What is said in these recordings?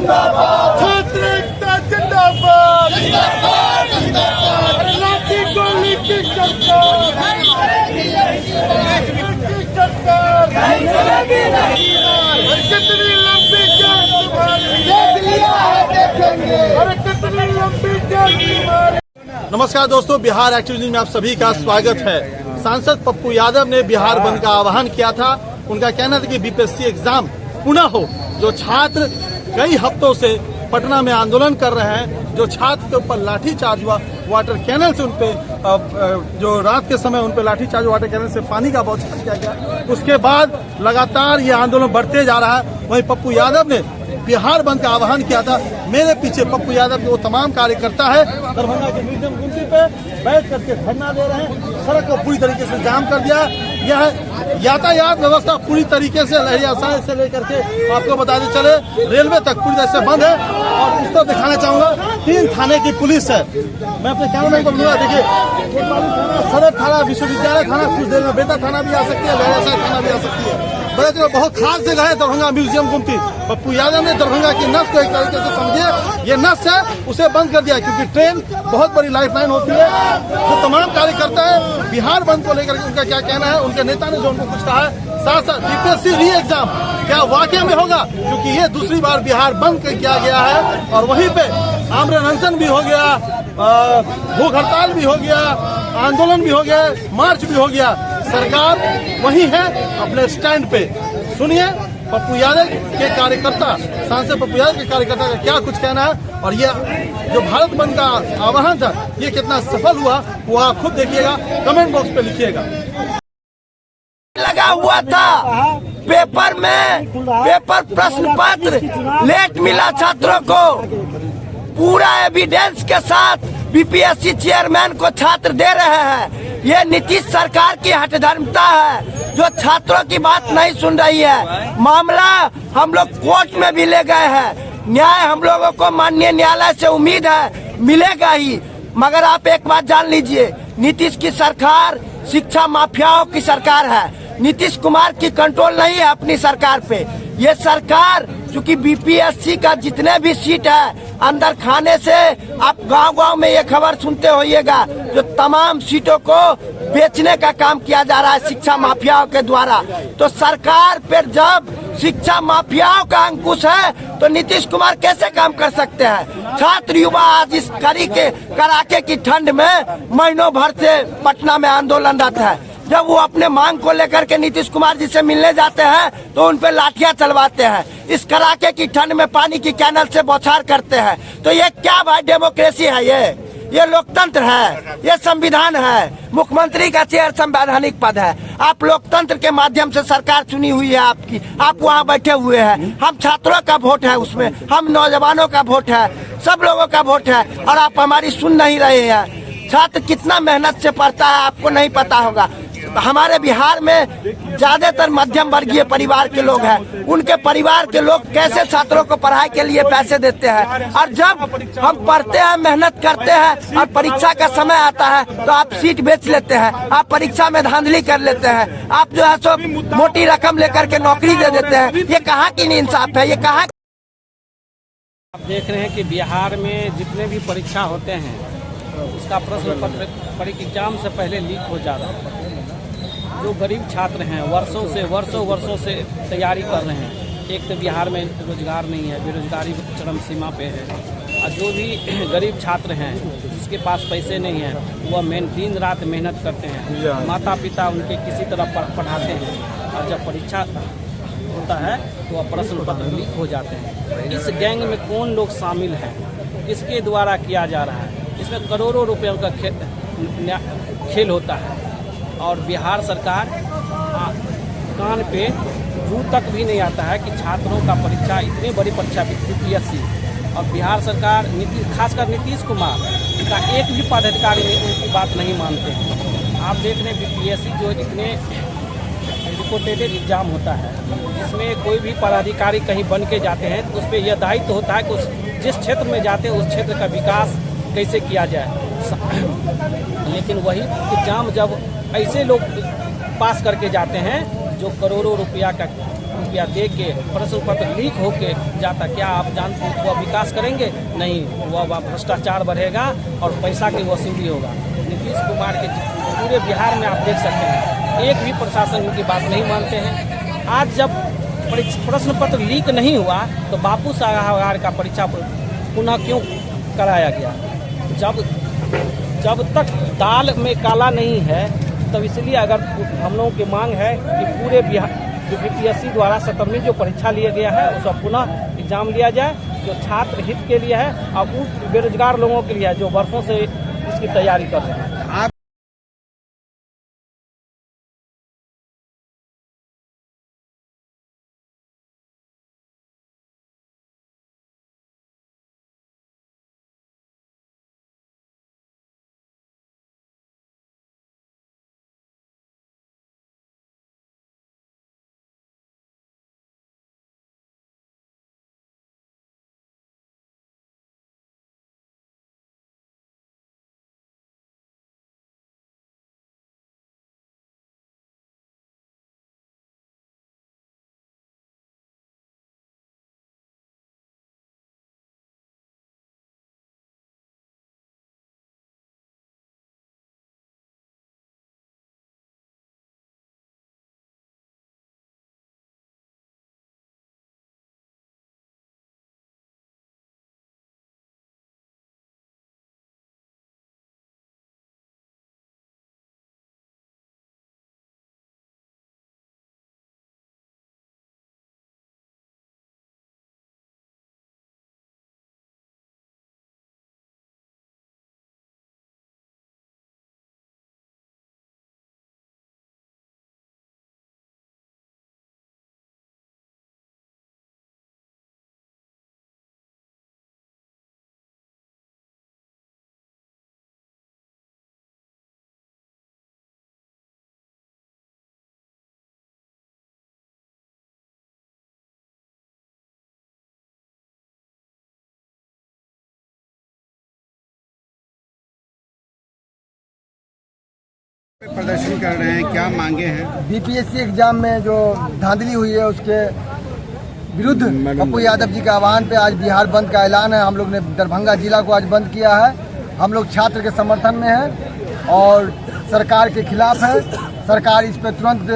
छात्र एकता जिंदाबाद। लाठी गोली की सरकार, कितनी लंबी जंग तुम्हारी, कितनी लंबी जंग तुम्हारी। नमस्कार दोस्तों, बिहार एक्टिव न्यूज में आप सभी का स्वागत है। सांसद पप्पू यादव ने बिहार बंद का आह्वान किया था। उनका कहना था कि बीपीएससी एग्जाम पुनः हो। जो छात्र कई हफ्तों से पटना में आंदोलन कर रहे हैं, जो छात्र के ऊपर लाठीचार्ज हुआ, वाटर कैनल से उनपे जो रात के समय उनपे लाठीचार्ज, वाटर कैनल से पानी का बौछार किया गया, उसके बाद लगातार ये आंदोलन बढ़ते जा रहा है। वहीं पप्पू यादव ने बिहार बंद का आह्वान किया था। मेरे पीछे पप्पू यादव के वो तमाम कार्यकर्ता है, दरभंगा के म्यूजियम गुमटी पे बैठ करके धरना दे रहे हैं। सड़क को पूरी तरीके से जाम कर दिया। यह यातायात व्यवस्था पूरी तरीके से लहरियासाई से लेकर के आपको बताते चले रेलवे तक पूरी तरह से बंद है। और इस तरह दिखाना चाहूंगा 3 थाने की पुलिस है। मैं अपने कैमरामैन को बोलूंगा, देखिए सदर थाना, विश्वविद्यालय थाना, कुछ देर में बेता थाना भी आ सकती है, लहरियासाई थाना भी आ सकती है। बड़े बहुत खास जगह है दरभंगा म्यूजियम गुमटी। पप्पू यादव ने दरभंगा की नस को एक तरीके से समझिए, ये नस है उसे बंद कर दिया, क्योंकि ट्रेन बहुत बड़ी लाइफलाइन होती है। जो तमाम कार्यकर्ता है बिहार बंद को लेकर उनका क्या कहना है, उनके नेता ने जो उनको कुछ कहा है, साथ साथ बीपीएससी री एग्जाम क्या वाकई में होगा, क्योंकि ये दूसरी बार बिहार बंद किया गया है। और वहीं पे आमरण अनशन भी हो गया, भूख हड़ताल भी हो गया, आंदोलन भी हो गया, मार्च भी हो गया। सरकार वही है अपने स्टैंड पे। सुनिए पप्पू यादव के कार्यकर्ता, सांसद पप्पू यादव के कार्यकर्ता का क्या कुछ कहना है, और ये जो भारत बंद का आह्वान था ये कितना सफल हुआ वो आप खुद देखिएगा, कमेंट बॉक्स पे लिखिएगा। लगा हुआ था पेपर में, पेपर प्रश्न पत्र लेट मिला छात्रों को, पूरा एविडेंस के साथ बीपीएससी चेयरमैन को छात्र दे रहे हैं। ये नीतीश सरकार की हठधर्मिता है, जो छात्रों की बात नहीं सुन रही है। मामला हम लोग कोर्ट में भी ले गए हैं। न्याय हम लोगों को माननीय न्यायालय से उम्मीद है मिलेगा ही। मगर आप एक बात जान लीजिए, नीतीश की सरकार शिक्षा माफियाओं की सरकार है। नीतीश कुमार की कंट्रोल नहीं है अपनी सरकार पे। ये सरकार चूँकि बीपीएससी का जितने भी सीट है अंदर खाने से, आप गांव-गांव में ये खबर सुनते होइएगा, जो तमाम सीटों को बेचने का काम किया जा रहा है शिक्षा माफियाओं के द्वारा। तो सरकार पर जब शिक्षा माफियाओं का अंकुश है तो नीतीश कुमार कैसे काम कर सकते हैं। छात्र युवा आज इस कड़ाके की ठंड में महीनों भर से पटना में आंदोलनरत है। जब वो अपने मांग को लेकर के नीतीश कुमार जी से मिलने जाते हैं तो उन पे लाठियां चलवाते हैं। इस कड़ाके की ठंड में पानी की कैनल से बौछार करते हैं। तो ये क्या भाई डेमोक्रेसी है? ये लोकतंत्र है, ये संविधान है। मुख्यमंत्री का चेयर संवैधानिक पद है। आप लोकतंत्र के माध्यम से सरकार चुनी हुई है आपकी, आप वहाँ बैठे हुए हैं। हम छात्रों का वोट है उसमें, हम नौजवानों का वोट है, सब लोगों का वोट है, और आप हमारी सुन नहीं रहे हैं। छात्र कितना मेहनत से पढ़ता है आपको नहीं पता होगा। हमारे बिहार में ज्यादातर मध्यम वर्गीय परिवार के लोग हैं। उनके परिवार के लोग कैसे छात्रों को पढ़ाई के लिए पैसे देते हैं, और जब हम पढ़ते हैं, मेहनत करते हैं और परीक्षा का समय आता है तो आप सीट बेच लेते हैं, आप परीक्षा में धांधली कर लेते हैं, आप जो है सो मोटी रकम लेकर के नौकरी दे देते हैं। ये कहाँ की इंसाफ है? ये कहाँ? आप देख रहे हैं कि बिहार में जितने भी परीक्षा होते हैं उसका प्रश्न पत्र एग्जाम से पहले लीक हो जा रहा है। जो गरीब छात्र हैं वर्षों से तैयारी कर रहे हैं। एक तो बिहार में रोजगार नहीं है, बेरोजगारी चरम सीमा पे है। और जो भी गरीब छात्र हैं जिसके पास पैसे नहीं हैं वह दिन रात मेहनत करते हैं, माता पिता उनके किसी तरह पढ़ाते हैं, और जब परीक्षा होता है तो वह प्रश्न पत्र लीक हो जाते हैं। इस गैंग में कौन लोग शामिल हैं, किसके द्वारा किया जा रहा है? इसमें करोड़ों रुपयों का खेल होता है। और बिहार सरकार कान पे जू तक भी नहीं आता है कि छात्रों का परीक्षा, इतनी बड़ी परीक्षा बीपीएससी, और बिहार सरकार खासकर नीतीश कुमार का एक भी पदाधिकारी उनकी बात नहीं मानते हैं। आप देख रहे हैं बीपीएससी जो इतने रिपोर्टेड एग्जाम होता है, जिसमें कोई भी पदाधिकारी कहीं बन के जाते हैं तो उस पर यह दायित्व होता है कि जिस क्षेत्र में जाते हैं उस क्षेत्र का विकास कैसे किया जाए। लेकिन वही एग्जाम जब ऐसे लोग पास करके जाते हैं जो करोड़ों रुपया का रुपया दे के प्रश्न पत्र लीक होके जाता, क्या आप जानते हैं वह विकास करेंगे? नहीं, वह भ्रष्टाचार बढ़ेगा और पैसा की वसूली होगा। नीतीश कुमार के पूरे बिहार में आप देख सकते हैं, एक भी प्रशासन उनकी बात नहीं मानते हैं। आज जब प्रश्न पत्र लीक नहीं हुआ तो बापू सागर का परीक्षा पुनः क्यों कराया गया? जब तक दाल में काला नहीं है, तब इसलिए अगर हम लोगों की मांग है कि पूरे बिहार जो बीपीएससी द्वारा 17वीं जो परीक्षा लिया गया है उसका पुनः एग्जाम लिया जाए, जो छात्र हित के लिए है और उन बेरोजगार लोगों के लिए है जो वर्षों से इसकी तैयारी कर रहे हैं। प्रदर्शन कर रहे हैं, क्या मांगे हैं? बीपीएससी एग्जाम में जो धांधली हुई है उसके विरुद्ध पप्पू यादव जी के आह्वान पे आज बिहार बंद का ऐलान है। हम लोग ने दरभंगा जिला को आज बंद किया है। हम लोग छात्र के समर्थन में हैं और सरकार के खिलाफ है। सरकार इस पर तुरंत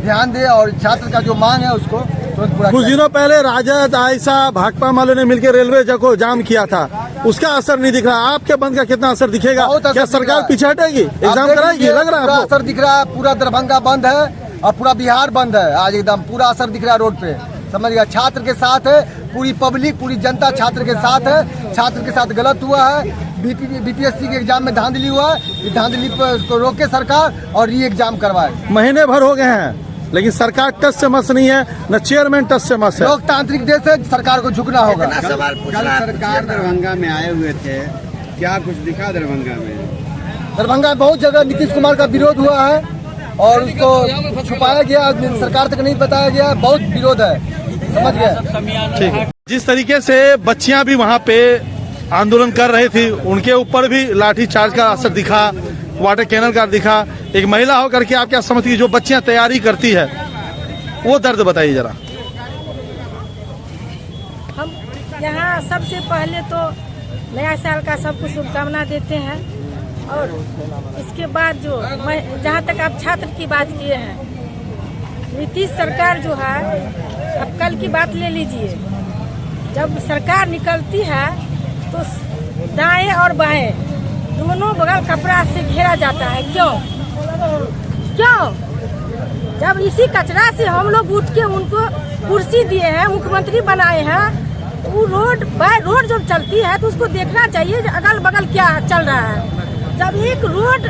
ध्यान दे और छात्र का जो मांग है उसको तुरंत पूरा। कुछ दिनों पहले राजद, आयशा, भाकपा वालों ने मिलकर रेलवे को जाम किया था, उसका असर नहीं दिख रहा। आपके बंद का कितना असर दिखेगा? क्या सरकार पीछे हटेगी, एग्जाम कराएगी? लग रहा है आपको? असर दिख रहा है, पूरा दरभंगा बंद है और पूरा बिहार बंद है। आज एकदम पूरा असर दिख रहा है रोड पे, समझ गया। छात्र के साथ है पूरी पब्लिक, पूरी जनता छात्र के साथ है। छात्र के साथ गलत हुआ है, बीपीएससी के एग्जाम में धांधली हुआ है। धांधली को रोके सरकार और री एग्जाम करवाए। महीने भर हो गए हैं लेकिन सरकार टस से मस नहीं है, न चेयरमैन टस से मस है। लोकतांत्रिक देश है, सरकार को झुकना होगा। कल सरकार दरभंगा में आए हुए थे, क्या कुछ दिखा दरभंगा में? दरभंगा में बहुत जगह नीतीश कुमार का विरोध हुआ है और उसको छुपाया गया, सरकार तक नहीं बताया गया। बहुत विरोध है, समझ गए। ठीक है। जिस तरीके से बच्चियां भी वहां पे आंदोलन कर रही थी, उनके ऊपर भी लाठीचार्ज का असर दिखा, वाटर कैनल का दिखा। एक महिला होकर के आप क्या समझती है, जो बच्चियां तैयारी करती है, वो दर्द बताइए जरा। हम यहाँ सबसे पहले तो नया साल का सबको शुभकामना देते हैं और इसके बाद जो जहाँ तक आप छात्र की बात किए हैं, नीतीश सरकार जो है, अब कल की बात ले लीजिए, जब सरकार निकलती है तो दाएं और बाएं दोनों बगल कपड़ा से घेरा जाता है। क्यों? जब इसी कचरा से हम लोग उठ के उनको कुर्सी दिए हैं, मुख्यमंत्री बनाए हैं, वो रोड बाय रोड जब चलती है तो उसको देखना चाहिए अगल बगल क्या चल रहा है। जब एक रोड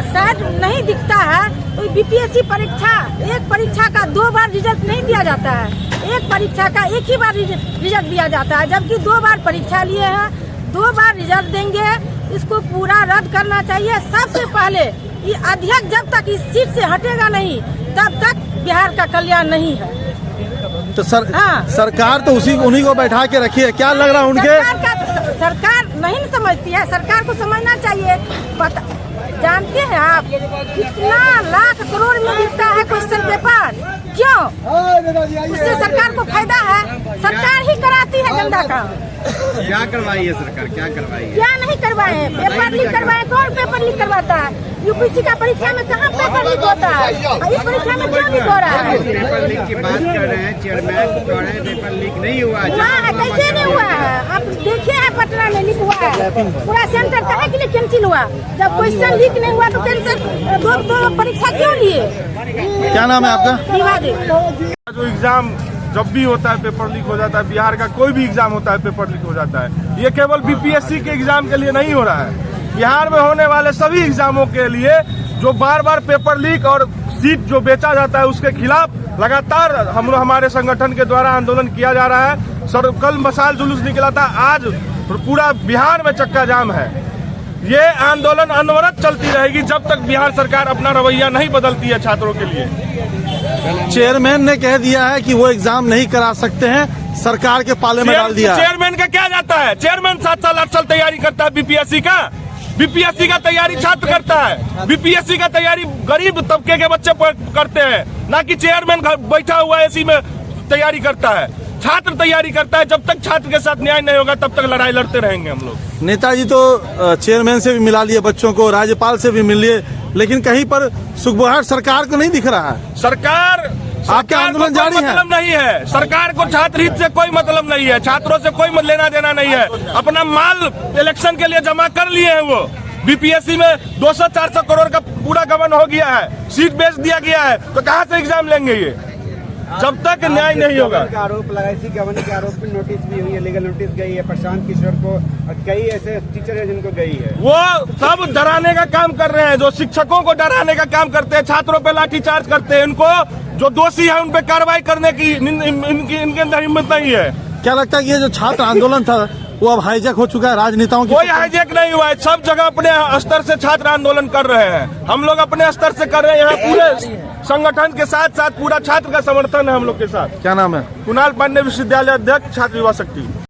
शायद नहीं दिखता है तो बीपीएससी परीक्षा, एक परीक्षा का 2 बार रिजल्ट नहीं दिया जाता है। एक परीक्षा का एक ही बार रिजल्ट दिया जाता है, जबकि 2 बार परीक्षा लिए हैं, 2 बार रिजल्ट देंगे। इसको पूरा रद्द करना चाहिए। सबसे पहले ये अध्यक्ष जब तक इस सीट से हटेगा नहीं, तब तक बिहार का कल्याण नहीं है। तो सरकार तो उन्हीं को बैठा के रखी है, क्या लग रहा है उनके? सरकार नहीं समझती है, सरकार को समझना चाहिए। जानते हैं आप कितना लाख करोड़ में बिकता है क्वेश्चन पेपर? क्यों? उससे सरकार को फायदा है, सरकार ही कराती है गंदा काम। क्या करवाई है सरकार, क्या करवाई है? क्या नहीं करवाए? पेपर लीक करवाए? कौन पेपर लीक करवाता है? यूपीसी का परीक्षा में कहाँ पेपर लीक होता है? इस परीक्षा में क्यों लीक हो रहा है? पेपर लीक की बात कर रहे हैं, चेयरमैन कह रहे हैं पेपर लीक नहीं हुआ है। हुआ है, कैसे नहीं हुआ है? आप देखिए है पटना में लीक हुआ है, पूरा सेंटर कहाँ के लिए कैंसिल हुआ? जब क्वेश्चन लीक नहीं हुआ तो कैंसिल दो परीक्षा क्यों लिए? क्या नाम है आपका? विवादित। जो एग्जाम जब भी होता है पेपर लीक हो जाता है, बिहार का कोई भी एग्जाम होता है पेपर लीक हो जाता है। ये केवल बीपीएससी के एग्जाम के लिए नहीं हो रहा है, बिहार में होने वाले सभी एग्जामों के लिए जो बार बार पेपर लीक और सीट जो बेचा जाता है उसके खिलाफ लगातार हमारे संगठन के द्वारा आंदोलन किया जा रहा है। सर कल मशाल जुलूस निकला था, आज पूरा बिहार में चक्का जाम है। ये आंदोलन अनवरत चलती रहेगी जब तक बिहार सरकार अपना रवैया नहीं बदलती है छात्रों के लिए। चेयरमैन ने कह दिया है कि वो एग्जाम नहीं करा सकते हैं, सरकार के पाले में डाल दिया है। चेयरमैन का क्या जाता है? चेयरमैन 7 साल 8 साल तैयारी करता है बीपीएससी का तैयारी छात्र करता है। बीपीएससी का तैयारी गरीब तबके के बच्चे करते हैं, ना कि चेयरमैन बैठा हुआ एसी में तैयारी करता है। छात्र तैयारी करता है। जब तक छात्र के साथ न्याय नहीं होगा तब तक लड़ाई लड़ते रहेंगे हम लोग। नेताजी तो चेयरमैन से भी मिला लिए बच्चों को, राज्यपाल से भी मिल लिए, लेकिन कहीं पर सुखबुहार सरकार को नहीं दिख रहा है। सरकार आंदोलन जारी है। मतलब नहीं है, सरकार को छात्र हित से कोई मतलब नहीं है, छात्रों से कोई लेना देना नहीं है। अपना माल इलेक्शन के लिए जमा कर लिए हैं वो। बीपीएससी में 200-400 करोड़ का पूरा गबन हो गया है, सीट बेच दिया गया है, तो कहाँ से एग्जाम लेंगे ये जब तक न्याय नहीं होगा? आरोप लगा, इसी गवर्नर के आरोप में नोटिस भी हुई है, लीगल नोटिस गई है प्रशांत किशोर को, और कई ऐसे टीचर है जिनको गई है। वो सब डराने का काम कर रहे हैं, जो शिक्षकों को डराने का काम करते हैं, छात्रों पे लाठीचार्ज करते हैं। इनको जो दोषी है उन पे कार्रवाई करने की इनके अंदर हिम्मत नहीं है। क्या लगता है कि ये जो छात्र आंदोलन था वो अब हाईजैक हो चुका है राजनेताओं की? कोई हाईजैक नहीं हुआ है, सब जगह अपने स्तर से छात्र आंदोलन कर रहे हैं। हम लोग अपने स्तर से कर रहे हैं, यहाँ पूरे संगठन के साथ साथ पूरा छात्र का समर्थन है हम लोग के साथ। क्या नाम है? कुणाल पांडे, विश्वविद्यालय अध्यक्ष, छात्र युवा शक्ति।